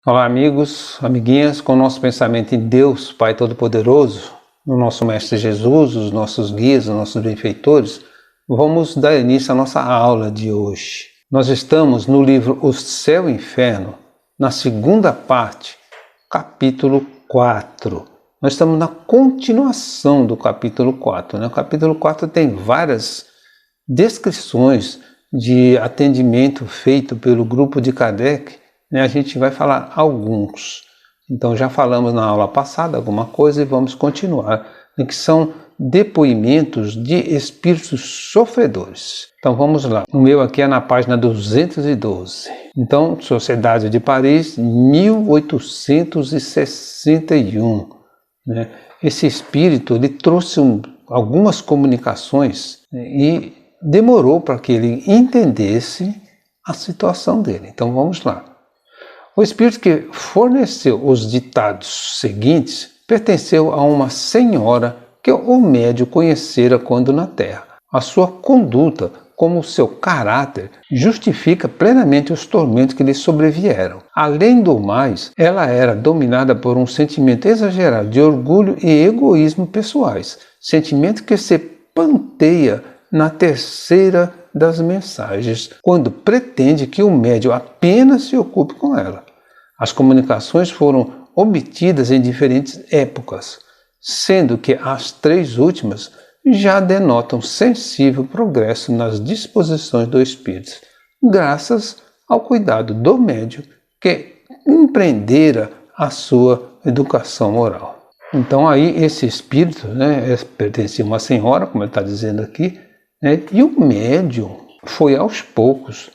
Olá amigos, amiguinhas, com o nosso pensamento em Deus, Pai Todo-Poderoso, no nosso Mestre Jesus, os nossos guias, os nossos benfeitores, vamos dar início à nossa aula de hoje. Nós estamos no livro O Céu e o Inferno, na segunda parte, capítulo 4. Nós estamos na continuação do capítulo 4. O capítulo 4 tem várias descrições de atendimento feito pelo grupo de Kardec. A gente vai falar alguns. Então já falamos na aula passada alguma coisa e vamos continuar, que são depoimentos de espíritos sofredores. Então vamos lá. O meu aqui é na página 212. Então, Sociedade de Paris, 1861. Esse espírito ele trouxe algumas comunicações e demorou para que ele entendesse a situação dele. Então vamos lá. O espírito que forneceu os ditados seguintes pertenceu a uma senhora que o médium conhecera quando na Terra. A sua conduta, como o seu caráter, justifica plenamente os tormentos que lhe sobrevieram. Além do mais, ela era dominada por um sentimento exagerado de orgulho e egoísmo pessoais, sentimento que se panteia na terceira das mensagens, quando pretende que o médium apenas se ocupe com ela. As comunicações foram obtidas em diferentes épocas, sendo que as três últimas já denotam sensível progresso nas disposições do espírito, graças ao cuidado do médium que empreendera a sua educação moral. Então aí esse espírito pertencia a uma senhora, como ele está dizendo aqui, e o médium foi aos poucos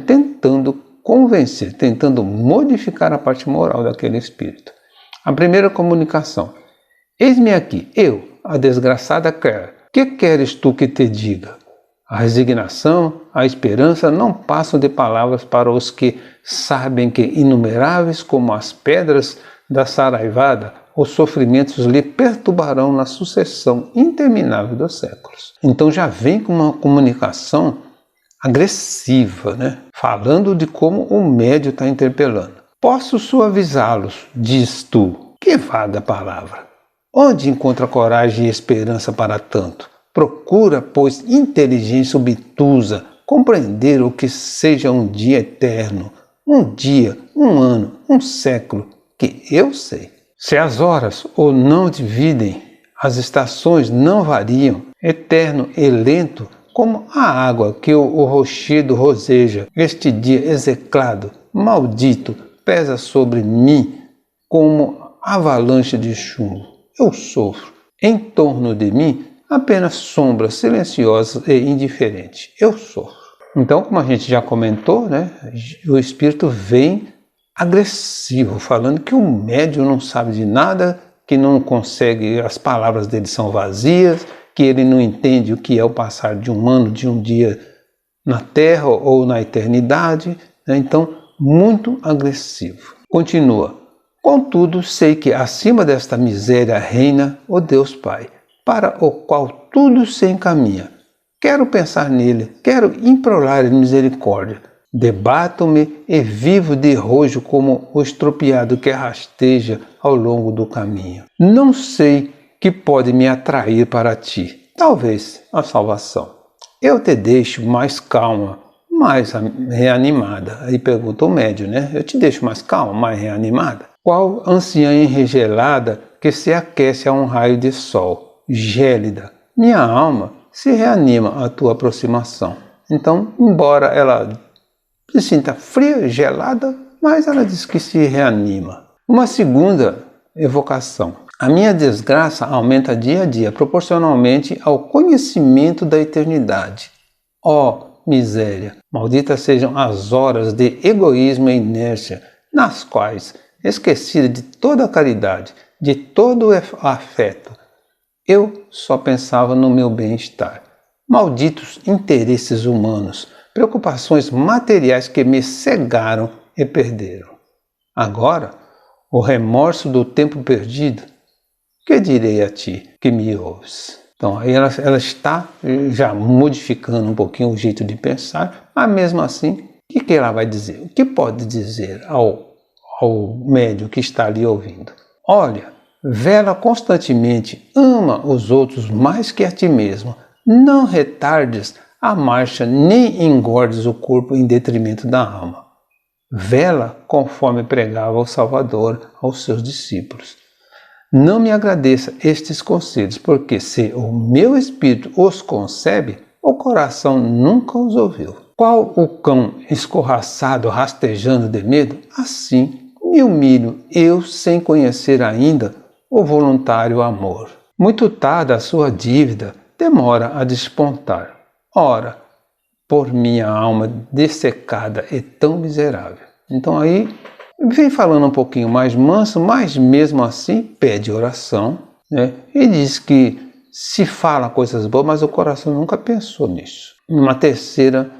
tentando convencer, tentando modificar a parte moral daquele espírito. A primeira comunicação: eis-me aqui, eu, a desgraçada Claire. Que queres tu que te diga? A resignação, a esperança não passam de palavras para os que sabem que inumeráveis como as pedras da saraivada, os sofrimentos lhe perturbarão na sucessão interminável dos séculos. Então já vem com uma comunicação agressiva, falando de como o médium está interpelando. Posso suavizá-los, diz tu. Que vaga palavra! Onde encontra coragem e esperança para tanto? Procura, pois, inteligência obtusa, compreender o que seja um dia eterno, um dia, um ano, um século, que eu sei. Se as horas ou não dividem, as estações não variam, eterno e lento, como a água que o rochedo roseja, este dia execrado, maldito, pesa sobre mim como avalanche de chumbo. Eu sofro. Em torno de mim, apenas sombras silenciosas e indiferentes. Eu sofro. Então, como a gente já comentou, o espírito vem agressivo, falando que o médium não sabe de nada, que não consegue, as palavras dele são vazias, que ele não entende o que é o passar de um ano, de um dia na Terra ou na eternidade. Então, muito agressivo. Continua. Contudo, sei que acima desta miséria reina o Deus Pai, para o qual tudo se encaminha. Quero pensar nele, quero implorar misericórdia. Debato-me e vivo de rojo como o estropiado que rasteja ao longo do caminho. Não sei que pode me atrair para ti. Talvez a salvação. Eu te deixo mais calma, mais reanimada. Aí pergunta o médium, Eu te deixo mais calma, mais reanimada? Qual anciã enregelada que se aquece a um raio de sol, gélida? Minha alma se reanima à tua aproximação. Então, embora ela se sinta fria, gelada, mas ela diz que se reanima. Uma segunda evocação. A minha desgraça aumenta dia a dia, proporcionalmente ao conhecimento da eternidade. Ó miséria! Malditas sejam as horas de egoísmo e inércia, nas quais, esquecida de toda a caridade, de todo o afeto, eu só pensava no meu bem-estar. Malditos interesses humanos, preocupações materiais que me cegaram e perderam. Agora, o remorso do tempo perdido, que direi a ti que me ouves? Então aí ela está já modificando um pouquinho o jeito de pensar, mas mesmo assim, o que ela vai dizer? O que pode dizer ao ao médium que está ali ouvindo: olha, vela constantemente, ama os outros mais que a ti mesmo, não retardes a marcha nem engordes o corpo em detrimento da alma. Vela conforme pregava o Salvador aos seus discípulos. Não me agradeça estes conselhos, porque se o meu espírito os concebe, o coração nunca os ouviu. Qual o cão escorraçado rastejando de medo, assim me humilho eu sem conhecer ainda o voluntário amor. Muito tarde a sua dívida demora a despontar. Ora, por minha alma dessecada e tão miserável. Então aí vem falando um pouquinho mais manso, mas mesmo assim pede oração, né? E diz que se fala coisas boas, mas o coração nunca pensou nisso. Uma terceira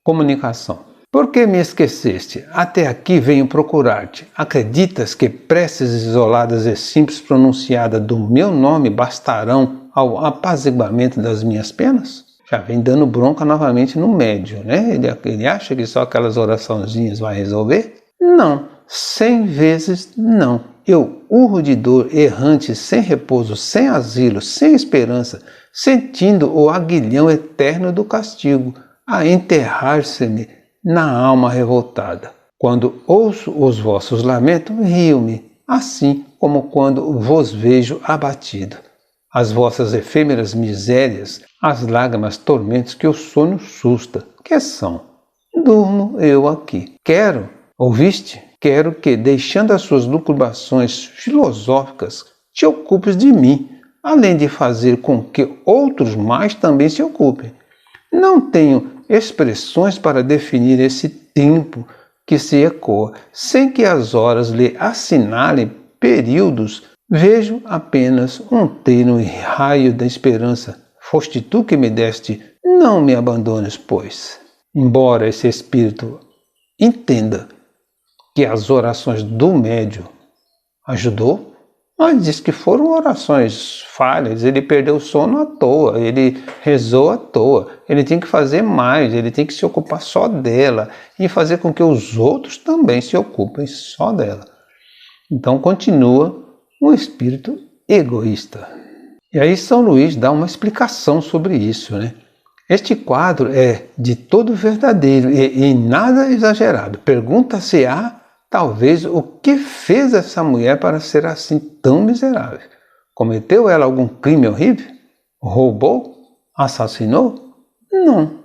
comunicação. Por que me esqueceste? Até aqui venho procurar-te. Acreditas que preces isoladas e simples pronunciadas do meu nome bastarão ao apaziguamento das minhas penas? Já vem dando bronca novamente no médium, né? Ele acha que só aquelas oraçãozinhas vai resolver? Não, 100 vezes não. Eu urro de dor, errante, sem repouso, sem asilo, sem esperança, sentindo o aguilhão eterno do castigo, a enterrar-se-me na alma revoltada. Quando ouço os vossos lamentos, rio-me, assim como quando vos vejo abatido. As vossas efêmeras misérias, as lágrimas, tormentos que o sono susta, que são? Durmo eu aqui. Ouviste? Quero que, deixando as suas lucubrações filosóficas, te ocupes de mim, além de fazer com que outros mais também se ocupem. Não tenho expressões para definir esse tempo que se ecoa, sem que as horas lhe assinalem períodos. Vejo apenas um tênue raio da esperança. Foste tu que me deste, não me abandones, pois. Embora esse espírito entenda que as orações do médium ajudou, mas diz que foram orações falhas, ele perdeu o sono à toa, ele rezou à toa, ele tem que fazer mais, ele tem que se ocupar só dela e fazer com que os outros também se ocupem só dela. Então continua um espírito egoísta. E aí São Luís dá uma explicação sobre isso, né? Este quadro é de todo verdadeiro e em nada exagerado. Pergunta-se-á, talvez, o que fez essa mulher para ser assim tão miserável? Cometeu ela algum crime horrível? Roubou? Assassinou? Não.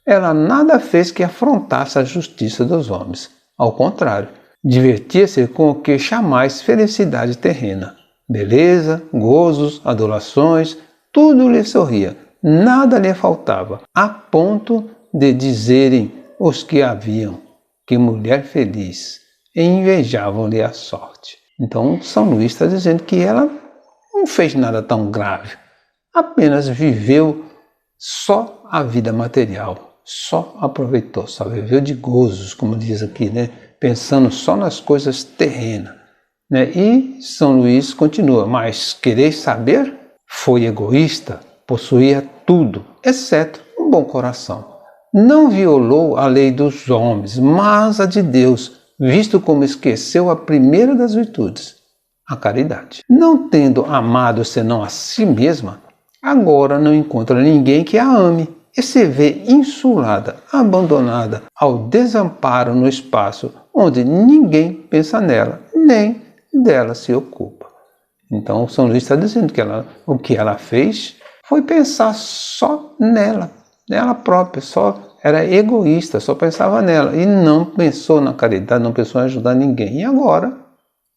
Ela nada fez que afrontasse a justiça dos homens. Ao contrário, divertia-se com o que chamais felicidade terrena. Beleza, gozos, adulações, tudo lhe sorria, nada lhe faltava, a ponto de dizerem os que a viam, que mulher feliz, e invejavam-lhe a sorte. Então São Luís está dizendo que ela não fez nada tão grave, apenas viveu só a vida material, só aproveitou, só viveu de gozos, como diz aqui, né? Pensando só nas coisas terrenas. Né? E São Luís continua, mas quereis saber? Foi egoísta, possuía tudo, exceto um bom coração. Não violou a lei dos homens, mas a de Deus, visto como esqueceu a primeira das virtudes, a caridade. Não tendo amado senão a si mesma, agora não encontra ninguém que a ame e se vê insulada, abandonada ao desamparo no espaço onde ninguém pensa nela, nem dela se ocupa. Então São Luís está dizendo que o que ela fez foi pensar só nela própria, só era egoísta, só pensava nela e não pensou na caridade, não pensou em ajudar ninguém. E agora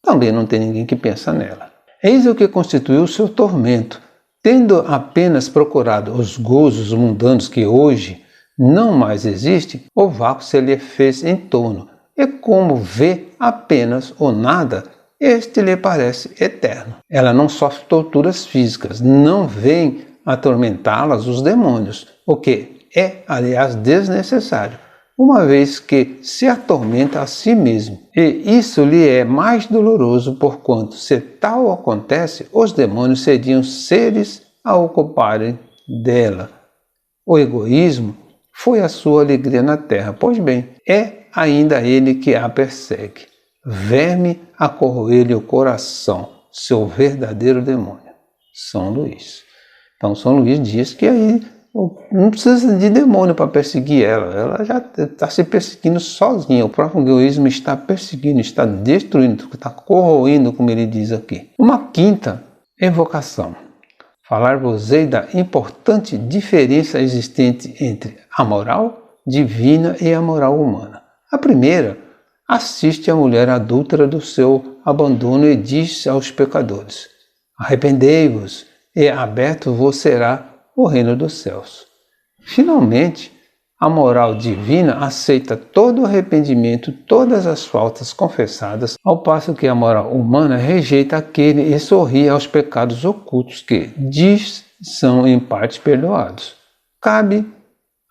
também não tem ninguém que pensa nela. Eis o que constituiu o seu tormento. Tendo apenas procurado os gozos mundanos que hoje não mais existem, o vácuo se lhe fez em torno, e como vê apenas o nada, este lhe parece eterno. Ela não sofre torturas físicas, não vêm atormentá-las os demônios, o que é, aliás, desnecessário, uma vez que se atormenta a si mesmo. E isso lhe é mais doloroso, porquanto, se tal acontece, os demônios seriam seres a ocuparem dela. O egoísmo foi a sua alegria na terra, pois bem, é ainda ele que a persegue. verme a corroer-lhe o coração, seu verdadeiro demônio. São Luís. Então São Luís diz que aí não precisa de demônio para perseguir ela já está se perseguindo sozinha. O próprio egoísmo está perseguindo, está destruindo, está corroendo, como ele diz aqui. Uma quinta evocação. Falar-vos-ei da importante diferença existente entre a moral divina e a moral humana. A primeira assiste a mulher adúltera do seu abandono e diz aos pecadores: arrependei-vos, e aberto vos será o reino dos céus. Finalmente, a moral divina aceita todo o arrependimento, todas as faltas confessadas, ao passo que a moral humana rejeita aquele e sorri aos pecados ocultos que, diz, são em parte perdoados. Cabe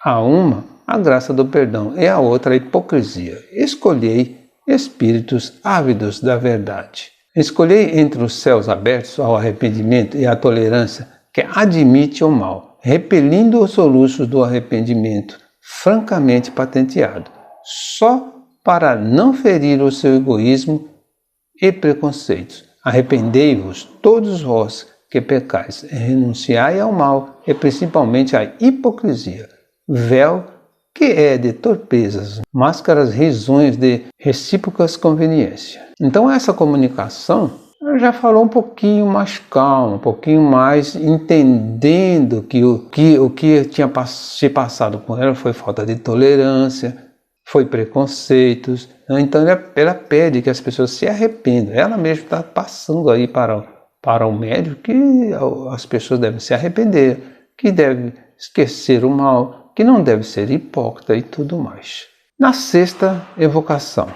a uma a graça do perdão e a outra a hipocrisia. Escolhei espíritos ávidos da verdade. Escolhei entre os céus abertos ao arrependimento e à tolerância que admite o mal, repelindo os soluços do arrependimento francamente patenteado, só para não ferir o seu egoísmo e preconceitos. Arrependei-vos, todos vós que pecais, e renunciai ao mal, e principalmente à hipocrisia, véu que é de torpezas, máscaras risonhas de recíprocas conveniências. Então essa comunicação já falou um pouquinho mais calmo, um pouquinho mais entendendo que o que tinha se passado com ela foi falta de tolerância, foi preconceitos. Então ela pede que as pessoas se arrependam. Ela mesma está passando aí para o médico que as pessoas devem se arrepender, que devem esquecer o mal, que não deve ser hipócrita e tudo mais. Na sexta evocação.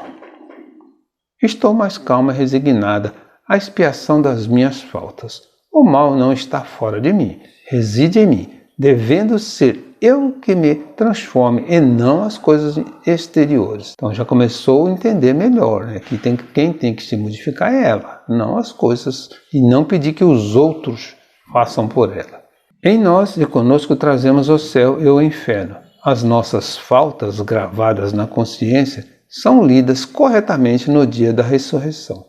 Estou mais calma e resignada à expiação das minhas faltas. O mal não está fora de mim, reside em mim, devendo ser eu que me transforme e não as coisas exteriores. Então já começou a entender melhor, né? Que quem tem que se modificar é ela, não as coisas, e não pedir que os outros façam por ela. Em nós e conosco trazemos o céu e o inferno. As nossas faltas gravadas na consciência são lidas corretamente no dia da ressurreição.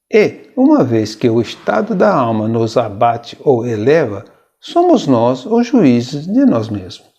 E, uma vez que o estado da alma nos abate ou eleva, somos nós os juízes de nós mesmos.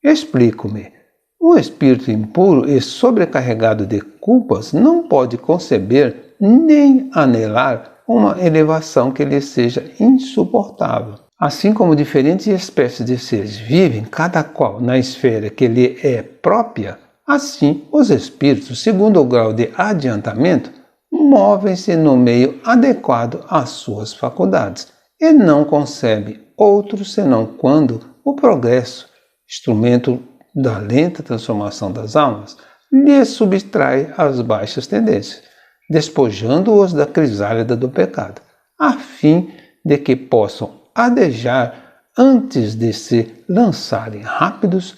Explico-me. Um espírito impuro e sobrecarregado de culpas não pode conceber nem anelar uma elevação que lhe seja insuportável. Assim como diferentes espécies de seres vivem, cada qual na esfera que lhe é própria, assim os espíritos, segundo o grau de adiantamento, movem-se no meio adequado às suas faculdades e não concebem outro senão quando o progresso, instrumento da lenta transformação das almas, lhes subtrai as baixas tendências, despojando-os da crisálida do pecado, a fim de que possam adejar antes de se lançarem rápidos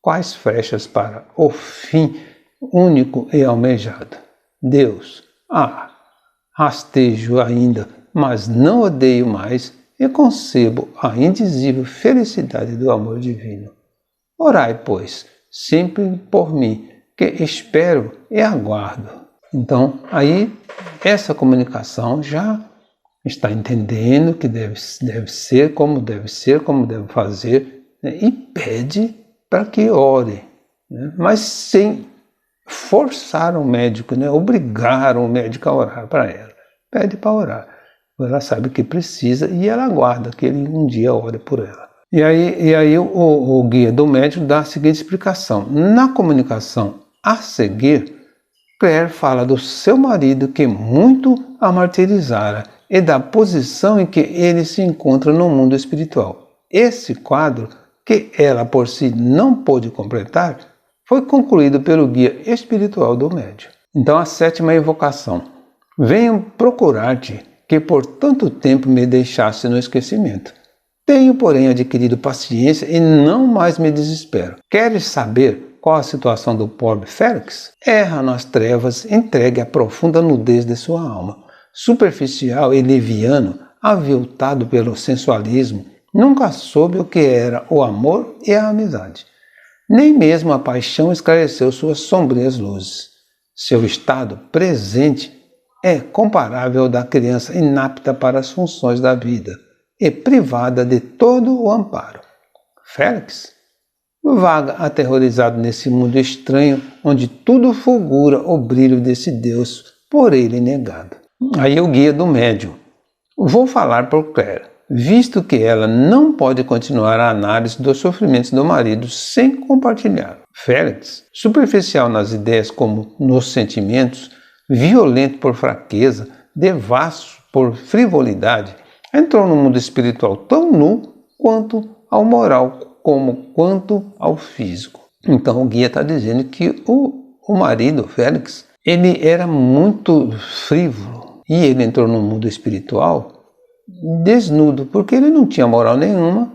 quais flechas para o fim único e almejado. Deus, rastejo ainda, mas não odeio mais e concebo a indizível felicidade do amor divino. Orai, pois, sempre por mim, que espero e aguardo. Então, aí, essa comunicação já está entendendo que deve ser, como deve fazer, né? E pede para que ore, né? Mas sem forçar o médico, né? Obrigar o médico a orar para ela. Pede para orar. Ela sabe que precisa e ela aguarda que ele um dia ore por ela. E aí o guia do médico dá a seguinte explicação. Na comunicação a seguir, Claire fala do seu marido que muito a martirizara e da posição em que ele se encontra no mundo espiritual. Esse quadro, que ela por si não pôde completar, foi concluído pelo guia espiritual do médium. Então a sétima evocação. Venho procurar-te, que por tanto tempo me deixaste no esquecimento. Tenho, porém, adquirido paciência e não mais me desespero. Queres saber qual a situação do pobre Félix? Erra nas trevas, entregue à profunda nudez de sua alma. Superficial e leviano, aviltado pelo sensualismo, nunca soube o que era o amor e a amizade. Nem mesmo a paixão esclareceu suas sombrias luzes. Seu estado presente é comparável ao da criança inapta para as funções da vida e privada de todo o amparo. Félix vaga aterrorizado nesse mundo estranho onde tudo fulgura o brilho desse Deus por ele negado. Aí o guia do médium. Vou falar por Claire, visto que ela não pode continuar a análise dos sofrimentos do marido sem compartilhar. Félix, superficial nas ideias como nos sentimentos, violento por fraqueza, devasso por frivolidade, entrou no mundo espiritual tão nu quanto ao moral, quanto ao físico. Então o guia está dizendo que o marido, Félix, ele era muito frívolo e ele entrou no mundo espiritual desnudo, porque ele não tinha moral nenhuma,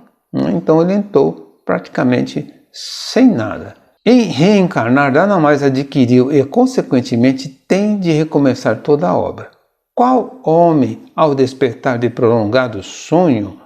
então ele entrou praticamente sem nada. Em reencarnar, nada mais adquiriu e, consequentemente, tem de recomeçar toda a obra. Qual homem, ao despertar de prolongado sonho,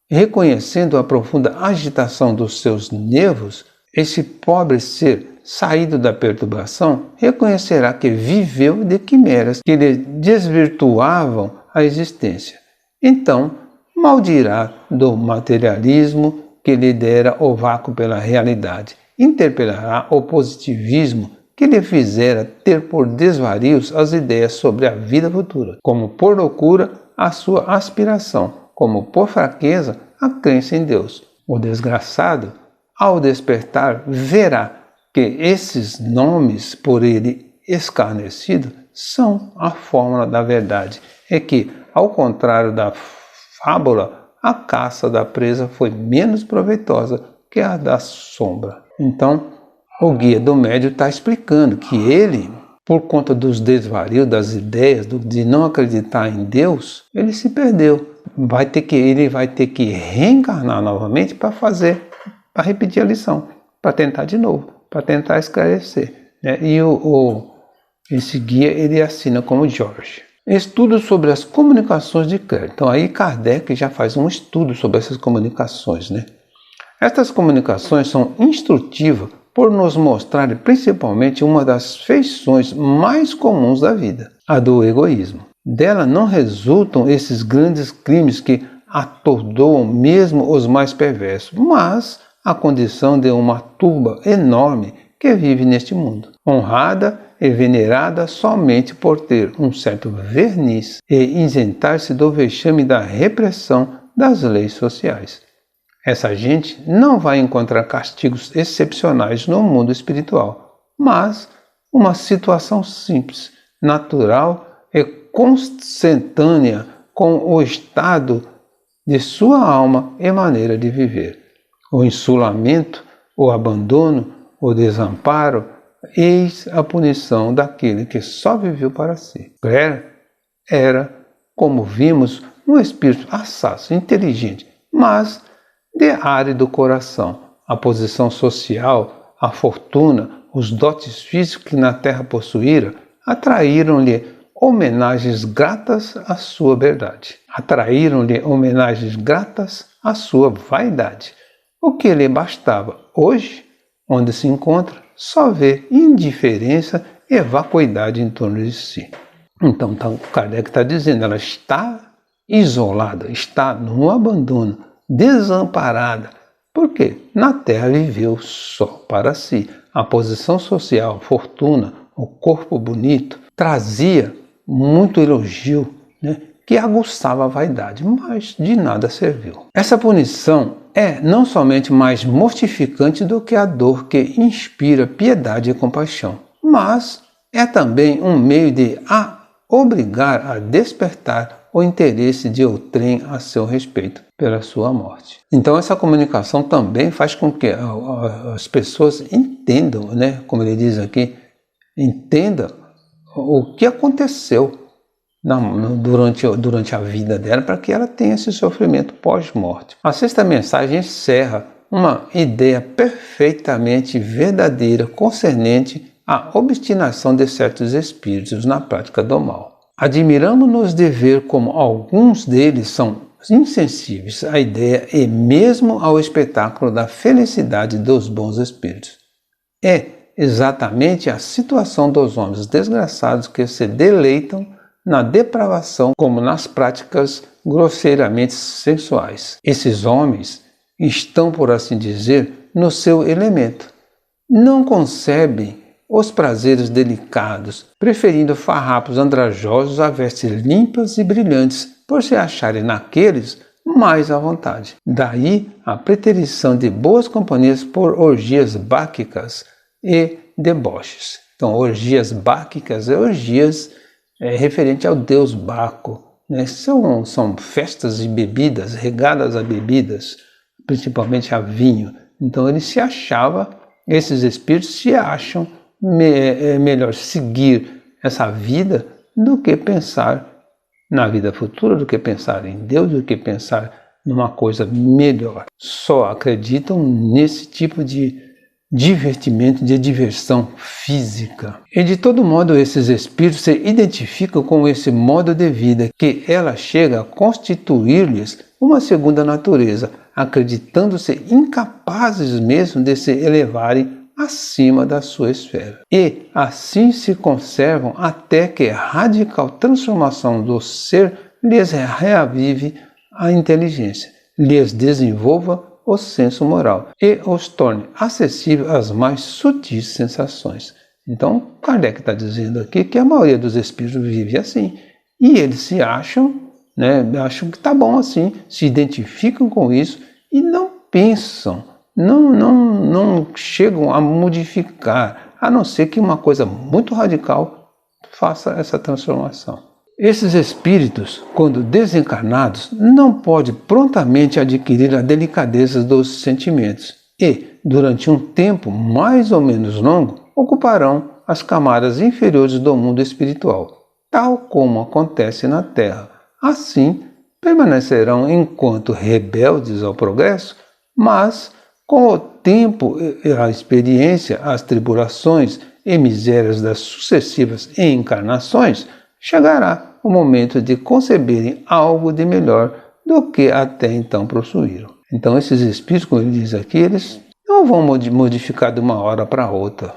reconhecendo a profunda agitação dos seus nervos, esse pobre ser, saído da perturbação, reconhecerá que viveu de quimeras que lhe desvirtuavam a existência. Então, maldirá do materialismo que lhe dera o vácuo pela realidade. Interpelará o positivismo que lhe fizera ter por desvarios as ideias sobre a vida futura, como por loucura a sua aspiração, como por fraqueza a crença em Deus. O desgraçado, ao despertar, verá que esses nomes por ele escarnecido são a fórmula da verdade, é que, ao contrário da fábula, a caça da presa foi menos proveitosa que a da sombra. Então, o guia do médium está explicando que ele, por conta dos desvarios, das ideias, de não acreditar em Deus, ele se perdeu. Ele vai ter que reencarnar novamente para repetir a lição, para tentar de novo, para tentar esclarecer. Né? E esse guia ele assina como Jorge. Estudo sobre as comunicações de Claire. Então aí Kardec já faz um estudo sobre essas comunicações, né? Estas comunicações são instrutivas por nos mostrar principalmente uma das feições mais comuns da vida, a do egoísmo. Dela não resultam esses grandes crimes que atordoam mesmo os mais perversos, mas a condição de uma turba enorme que vive neste mundo, honrada e venerada somente por ter um certo verniz e isentar-se do vexame da repressão das leis sociais. Essa gente não vai encontrar castigos excepcionais no mundo espiritual, mas uma situação simples, natural e consentânea com o estado de sua alma e maneira de viver. O insulamento, o abandono, o desamparo, eis a punição daquele que só viveu para si. Claire era, como vimos, um espírito assaz, inteligente, mas de árido coração. A posição social, a fortuna, os dotes físicos que na terra possuíra, atraíram-lhe homenagens gratas à sua verdade. Atraíram-lhe homenagens gratas à sua vaidade. O que lhe bastava hoje, onde se encontra, só vê indiferença e vacuidade em torno de si. Então, Kardec está dizendo, ela está isolada, está no abandono, desamparada. Por quê? Na terra viveu só para si. A posição social, a fortuna, o corpo bonito, trazia muito elogio, né, que aguçava a vaidade, mas de nada serviu. Essa punição é não somente mais mortificante do que a dor que inspira piedade e compaixão, mas é também um meio de obrigar a despertar o interesse de outrem a seu respeito pela sua morte. Então essa comunicação também faz com que as pessoas entendam, né, como ele diz aqui, entendam o que aconteceu durante a vida dela, para que ela tenha esse sofrimento pós-morte. A sexta mensagem encerra uma ideia perfeitamente verdadeira concernente à obstinação de certos espíritos na prática do mal. Admiramos-nos de ver como alguns deles são insensíveis à ideia e mesmo ao espetáculo da felicidade dos bons espíritos. É exatamente a situação dos homens desgraçados que se deleitam na depravação como nas práticas grosseiramente sensuais. Esses homens estão, por assim dizer, no seu elemento. Não concebem os prazeres delicados, preferindo farrapos andrajosos a vestes limpas e brilhantes, por se acharem naqueles mais à vontade. Daí a preterição de boas companhias por orgias báquicas e deboches. Então, orgias báquicas é orgias referente ao deus Baco, né? São festas e bebidas, regadas a bebidas, principalmente a vinho. Então esses espíritos se acham melhor seguir essa vida do que pensar na vida futura, do que pensar em Deus, do que pensar numa coisa melhor. Só acreditam nesse tipo de divertimento, de diversão física. E de todo modo esses espíritos se identificam com esse modo de vida que ela chega a constituir-lhes uma segunda natureza, acreditando-se incapazes mesmo de se elevarem acima da sua esfera. E assim se conservam até que a radical transformação do ser lhes reavive a inteligência, lhes desenvolva o senso moral e os torne acessíveis às mais sutis sensações. Então, Kardec está dizendo aqui que a maioria dos espíritos vive assim. E eles se acham, acham que está bom assim, se identificam com isso e não pensam, não chegam a modificar, a não ser que uma coisa muito radical faça essa transformação. Esses espíritos, quando desencarnados, não podem prontamente adquirir a delicadeza dos sentimentos e, durante um tempo mais ou menos longo, ocuparão as camadas inferiores do mundo espiritual, tal como acontece na Terra. Assim, permanecerão enquanto rebeldes ao progresso, mas com o tempo, a experiência, as tribulações e misérias das sucessivas encarnações, chegará o momento de conceberem algo de melhor do que até então possuíram. Então esses espíritos, como ele diz aqui, eles não vão modificar de uma hora para outra.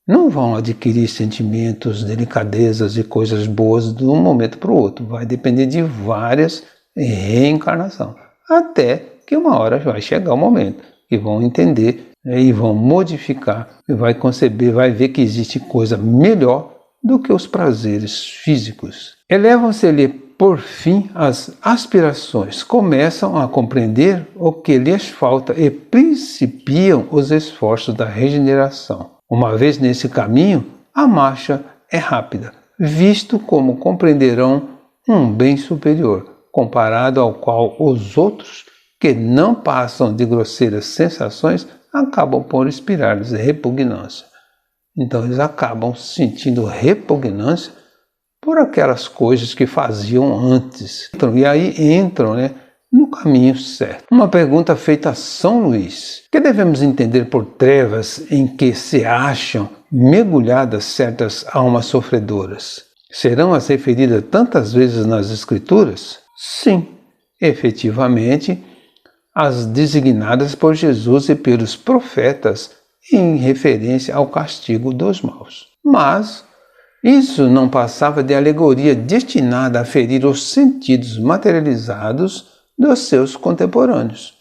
Não vão adquirir sentimentos, delicadezas e coisas boas de um momento para o outro. Vai depender de várias reencarnações. Até que uma hora vai chegar o momento que vão entender e vão modificar, e vai conceber, vai ver que existe coisa melhor do que os prazeres físicos. Elevam-se-lhe, por fim, as aspirações, começam a compreender o que lhes falta e principiam os esforços da regeneração. Uma vez nesse caminho, a marcha é rápida, visto como compreenderão um bem superior, comparado ao qual os outros, que não passam de grosseiras sensações, acabam por inspirar-lhes repugnância. Então eles acabam sentindo repugnância por aquelas coisas que faziam antes. E aí entram no caminho certo. Uma pergunta feita a São Luís. O que devemos entender por trevas em que se acham mergulhadas certas almas sofredoras? Serão as referidas tantas vezes nas Escrituras? Sim, efetivamente, as designadas por Jesus e pelos profetas em referência ao castigo dos maus. Mas isso não passava de alegoria destinada a ferir os sentidos materializados dos seus contemporâneos,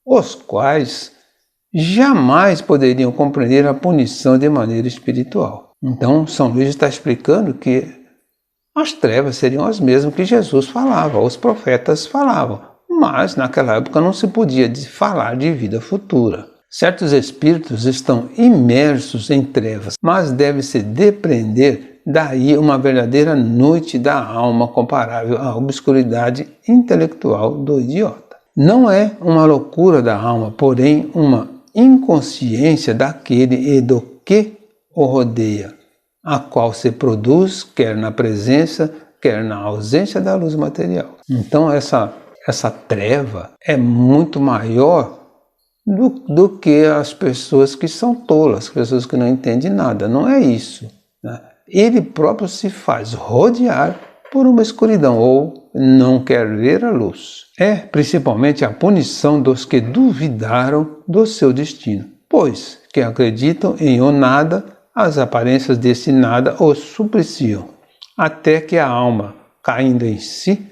os quais jamais poderiam compreender a punição de maneira espiritual. Então, São Luís está explicando que as trevas seriam as mesmas que Jesus falava, os profetas falavam, mas naquela época não se podia falar de vida futura. Certos espíritos estão imersos em trevas, mas deve-se depreender daí uma verdadeira noite da alma comparável à obscuridade intelectual do idiota. Não é uma loucura da alma, porém uma inconsciência daquele e do que o rodeia, a qual se produz quer na presença, quer na ausência da luz material. Então essa treva é muito maior do que as pessoas que são tolas, as pessoas que não entendem nada. Não é isso, né? Ele próprio se faz rodear por uma escuridão ou não quer ver a luz. É principalmente a punição dos que duvidaram do seu destino, pois que acreditam em o nada, as aparências desse nada os supliciam, até que a alma, caindo em si,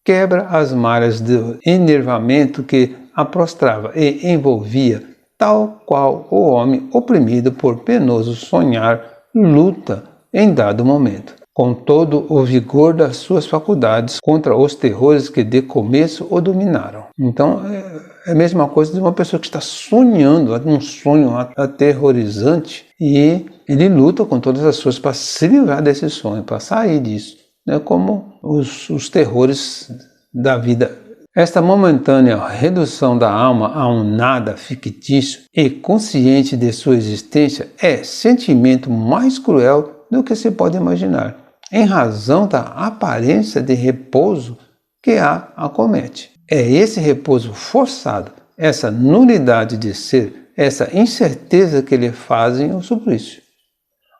quebra as malhas do enervamento que a prostrava e envolvia, tal qual o homem oprimido por penoso sonhar luta em dado momento, com todo o vigor das suas faculdades contra os terrores que de começo o dominaram. Então é a mesma coisa de uma pessoa que está sonhando, um sonho aterrorizante, e ele luta com todas as suas para se livrar desse sonho, para sair disso, né? Como os terrores da vida. Esta momentânea redução da alma a um nada fictício e consciente de sua existência é sentimento mais cruel do que se pode imaginar, em razão da aparência de repouso que a acomete. É esse repouso forçado, essa nulidade de ser, essa incerteza que lhe fazem o suplício.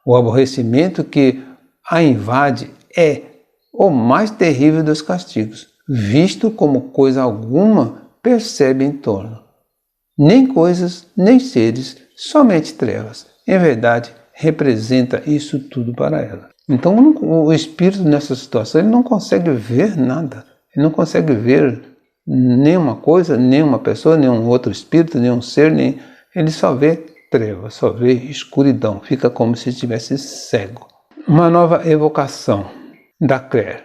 O aborrecimento que a invade é o mais terrível dos castigos, visto como coisa alguma percebe em torno. Nem coisas, nem seres, somente trevas. Em verdade, representa isso tudo para ela. Então o espírito nessa situação ele não consegue ver nada. Ele não consegue ver nenhuma coisa, nenhuma pessoa, nenhum outro espírito, nenhum ser, ele só vê trevas, só vê escuridão. Fica como se estivesse cego. Uma nova evocação da Claire.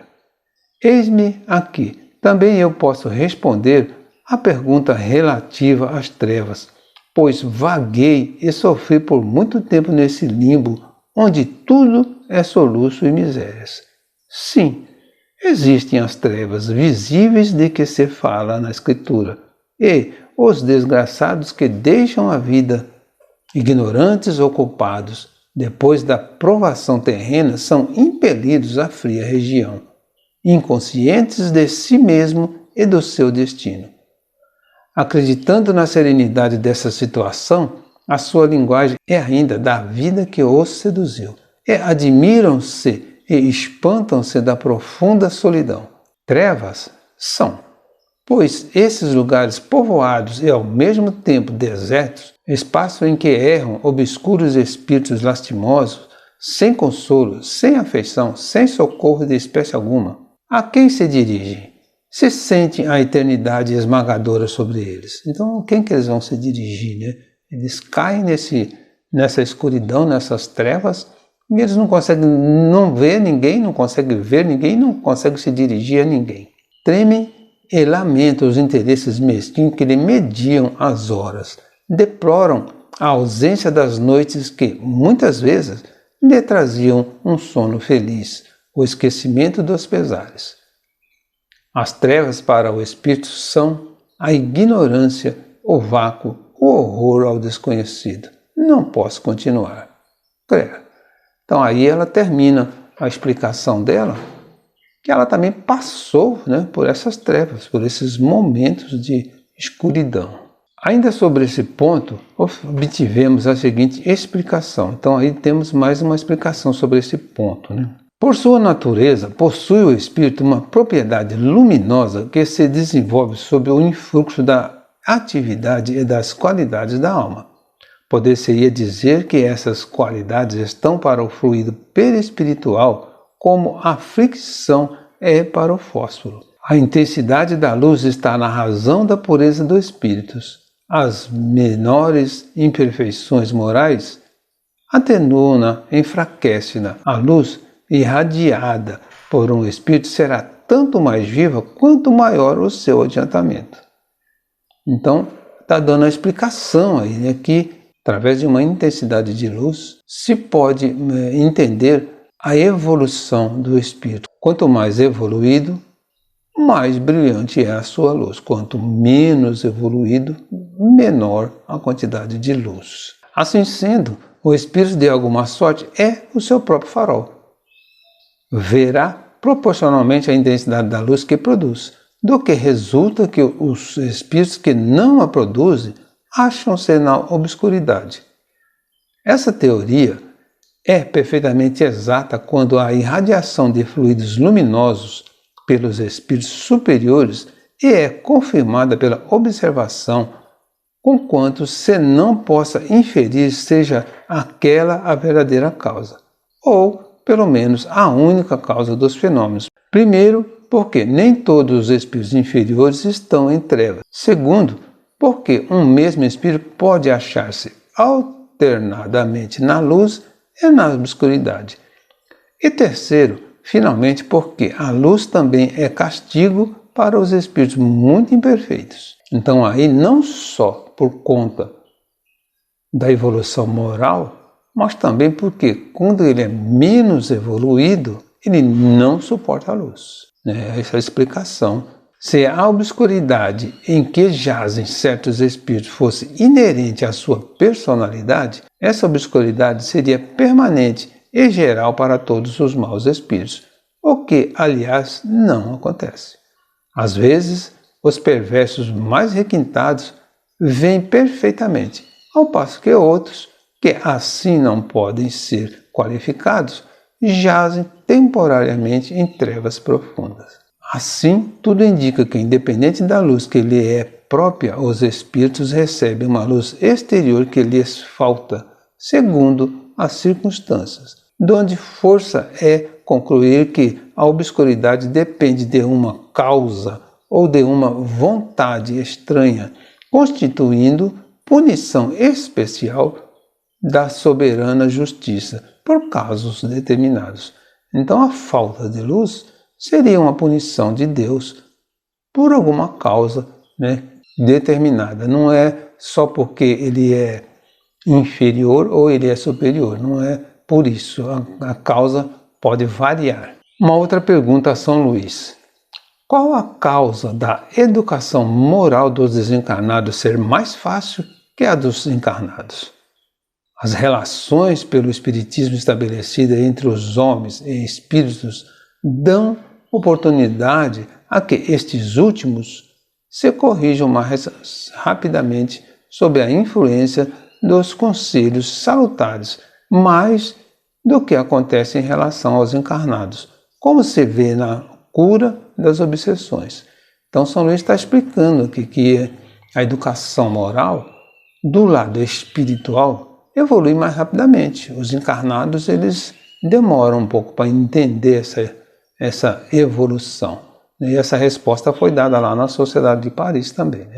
Eis-me aqui. Também eu posso responder à pergunta relativa às trevas, pois vaguei e sofri por muito tempo nesse limbo, onde tudo é soluço e misérias. Sim, existem as trevas visíveis de que se fala na Escritura, e os desgraçados que deixam a vida, ignorantes ou culpados, depois da provação terrena, são impelidos à fria região, inconscientes de si mesmo e do seu destino. Acreditando na serenidade dessa situação, a sua linguagem é ainda da vida que os seduziu. E admiram-se e espantam-se da profunda solidão. Trevas são, pois esses lugares povoados e ao mesmo tempo desertos, espaço em que erram obscuros espíritos lastimosos, sem consolo, sem afeição, sem socorro de espécie alguma, a quem se dirigem? Se sentem a eternidade esmagadora sobre eles. Então, quem que eles vão se dirigir, né? Eles caem nessa escuridão, nessas trevas, e eles não conseguem não ver ninguém, não conseguem ver ninguém, não conseguem se dirigir a ninguém. Tremem e lamentam os interesses mesquinhos que lhe mediam as horas. Deploram a ausência das noites que, muitas vezes, lhe traziam um sono feliz, o esquecimento dos pesares. As trevas para o espírito são a ignorância, o vácuo, o horror ao desconhecido. Não posso continuar. Claire. Então aí ela termina a explicação dela, que ela também passou, né, por essas trevas, por esses momentos de escuridão. Ainda sobre esse ponto, obtivemos a seguinte explicação. Então aí temos mais uma explicação sobre esse ponto, né? Por sua natureza, possui o espírito uma propriedade luminosa que se desenvolve sob o influxo da atividade e das qualidades da alma. Poder-se-ia dizer que essas qualidades estão para o fluido perispiritual como a fricção é para o fósforo. A intensidade da luz está na razão da pureza dos espíritos. As menores imperfeições morais atenuam-na, enfraquecem-na. A luz irradiada por um espírito será tanto mais viva quanto maior o seu adiantamento. Então, está dando a explicação aí, né, que através de uma intensidade de luz se pode entender a evolução do espírito. Quanto mais evoluído, mais brilhante é a sua luz. Quanto menos evoluído, menor a quantidade de luz. Assim sendo, o espírito de alguma sorte é o seu próprio farol. Verá proporcionalmente à intensidade da luz que produz, do que resulta que os espíritos que não a produzem acham-se na obscuridade. Essa teoria é perfeitamente exata quando a irradiação de fluidos luminosos pelos espíritos superiores e é confirmada pela observação conquanto se não possa inferir seja aquela a verdadeira causa, ou, pelo menos, a única causa dos fenômenos. Primeiro, porque nem todos os espíritos inferiores estão em trevas. Segundo, porque um mesmo espírito pode achar-se alternadamente na luz e na obscuridade. E terceiro, finalmente, porque a luz também é castigo para os espíritos muito imperfeitos. Então aí não só por conta da evolução moral, mas também porque quando ele é menos evoluído, ele não suporta a luz. Essa é a explicação. Se a obscuridade em que jazem certos espíritos fosse inerente à sua personalidade, essa obscuridade seria permanente e geral para todos os maus espíritos, o que, aliás, não acontece. Às vezes, os perversos mais requintados veem perfeitamente, ao passo que outros, que assim não podem ser qualificados, jazem temporariamente em trevas profundas. Assim, tudo indica que, independente da luz que lhe é própria, os espíritos recebem uma luz exterior que lhes falta, segundo as circunstâncias, donde força é concluir que a obscuridade depende de uma causa ou de uma vontade estranha, constituindo punição especial da soberana justiça por casos determinados. Então, a falta de luz seria uma punição de Deus por alguma causa determinada. Não é só porque ele é inferior ou ele é superior. Não é por isso. A causa pode variar. Uma outra pergunta a São Luís. Qual a causa da educação moral dos desencarnados ser mais fácil que a dos encarnados? As relações pelo espiritismo estabelecidas entre os homens e espíritos dão oportunidade a que estes últimos se corrijam mais rapidamente sob a influência dos conselhos salutares, mais do que acontece em relação aos encarnados, como se vê na cura das obsessões. Então, São Luís está explicando aqui que a educação moral, do lado espiritual, evolui mais rapidamente. Os encarnados, eles demoram um pouco para entender essa evolução. E essa resposta foi dada lá na Sociedade de Paris também.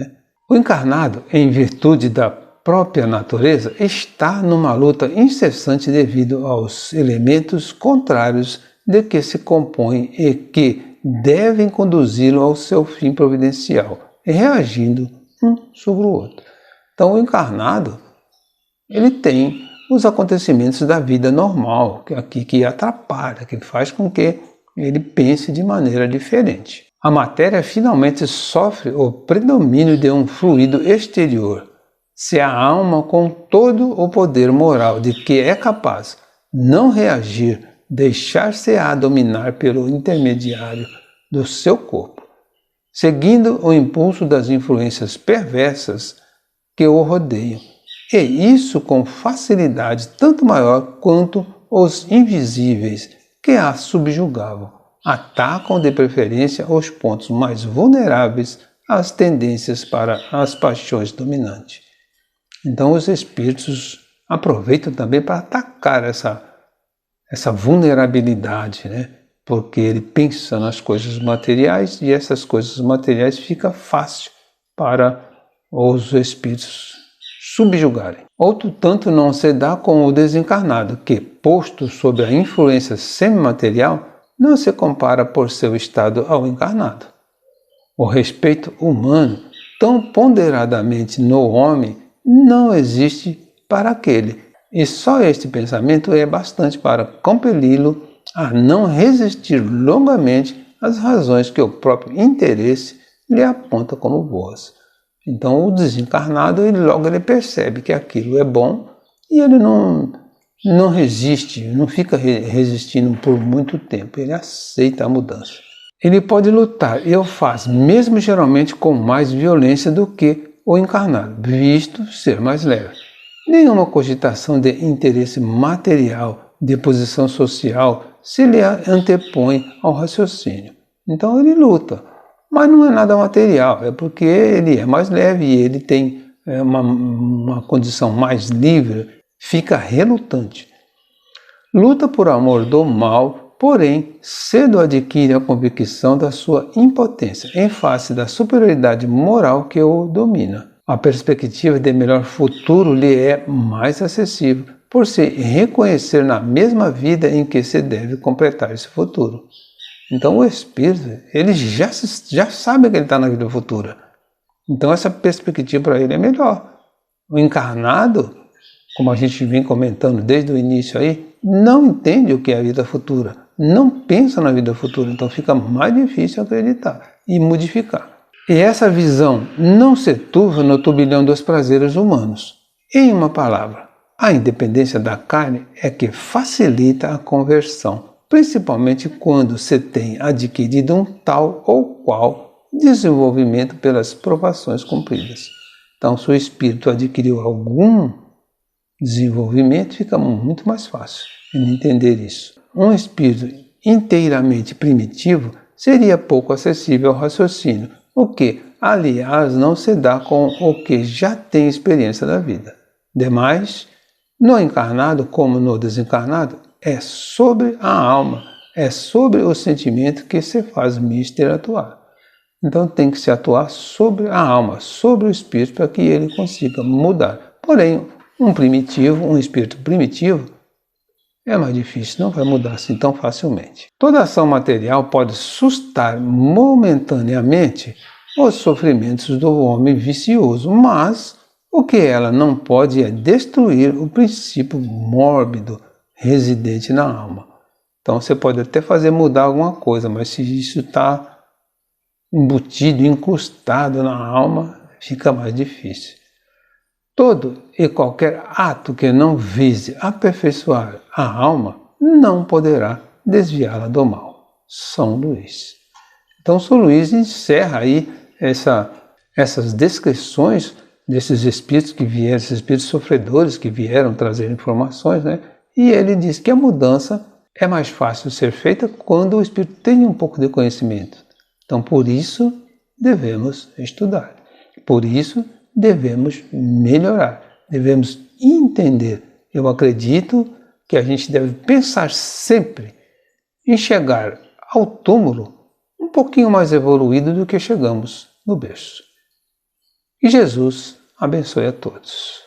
O encarnado, em virtude da própria natureza, está numa luta incessante devido aos elementos contrários de que se compõe e que devem conduzi-lo ao seu fim providencial, reagindo um sobre o outro. Então, o encarnado, ele tem os acontecimentos da vida normal, que atrapalha, que faz com que ele pense de maneira diferente. A matéria finalmente sofre o predomínio de um fluido exterior. Se a alma, com todo o poder moral de que é capaz, não reagir, deixar-se-á dominar pelo intermediário do seu corpo, seguindo o impulso das influências perversas que o rodeiam, e isso com facilidade tanto maior quanto os invisíveis que a subjugavam atacam de preferência os pontos mais vulneráveis às tendências para as paixões dominantes. Então os espíritos aproveitam também para atacar essa vulnerabilidade, porque ele pensa nas coisas materiais e essas coisas materiais fica fácil para os espíritos subjugarem. Outro tanto não se dá com o desencarnado, que, posto sob a influência semimaterial, não se compara por seu estado ao encarnado. O respeito humano, tão ponderadamente no homem, não existe para aquele, e só este pensamento é bastante para compeli-lo a não resistir longamente às razões que o próprio interesse lhe aponta como boas. Então o desencarnado, logo ele percebe que aquilo é bom e ele não resiste, não fica resistindo por muito tempo, ele aceita a mudança. Ele pode lutar e o faz, mesmo geralmente com mais violência do que o encarnado, visto ser mais leve. Nenhuma cogitação de interesse material, de posição social, se lhe antepõe ao raciocínio. Então ele luta, mas não é nada material, é porque ele é mais leve e ele tem uma condição mais livre, fica relutante. Luta por amor do mal, porém, cedo adquire a convicção da sua impotência em face da superioridade moral que o domina. A perspectiva de melhor futuro lhe é mais acessível, por se reconhecer na mesma vida em que se deve completar esse futuro. Então o espírito, ele já sabe que ele está na vida futura. Então essa perspectiva para ele é melhor. O encarnado, como a gente vem comentando desde o início aí, não entende o que é a vida futura, não pensa na vida futura, então fica mais difícil acreditar e modificar. E essa visão não se turva no turbilhão dos prazeres humanos. Em uma palavra, a independência da carne é que facilita a conversão, principalmente quando se tem adquirido um tal ou qual desenvolvimento pelas provações cumpridas. Então, se o espírito adquiriu algum desenvolvimento, fica muito mais fácil ele entender isso. Um espírito inteiramente primitivo seria pouco acessível ao raciocínio, o que, aliás, não se dá com o que já tem experiência da vida. Demais, no encarnado como no desencarnado, é sobre a alma, é sobre o sentimento que se faz mister atuar. Então tem que se atuar sobre a alma, sobre o espírito, para que ele consiga mudar. Porém, um espírito primitivo, é mais difícil, não vai mudar assim tão facilmente. Toda ação material pode sustar momentaneamente os sofrimentos do homem vicioso, mas o que ela não pode é destruir o princípio mórbido residente na alma. Então você pode até fazer mudar alguma coisa, mas se isso está embutido, incrustado na alma, fica mais difícil. Todo e qualquer ato que não vise aperfeiçoar a alma não poderá desviá-la do mal. São Luís. Então São Luís encerra aí essas descrições desses espíritos que vieram, esses espíritos sofredores que vieram trazer informações, né? E ele diz que a mudança é mais fácil ser feita quando o espírito tem um pouco de conhecimento. Então, por isso, devemos estudar. Por isso, devemos melhorar. Devemos entender. Eu acredito que a gente deve pensar sempre em chegar ao túmulo um pouquinho mais evoluído do que chegamos no berço. E Jesus abençoe a todos.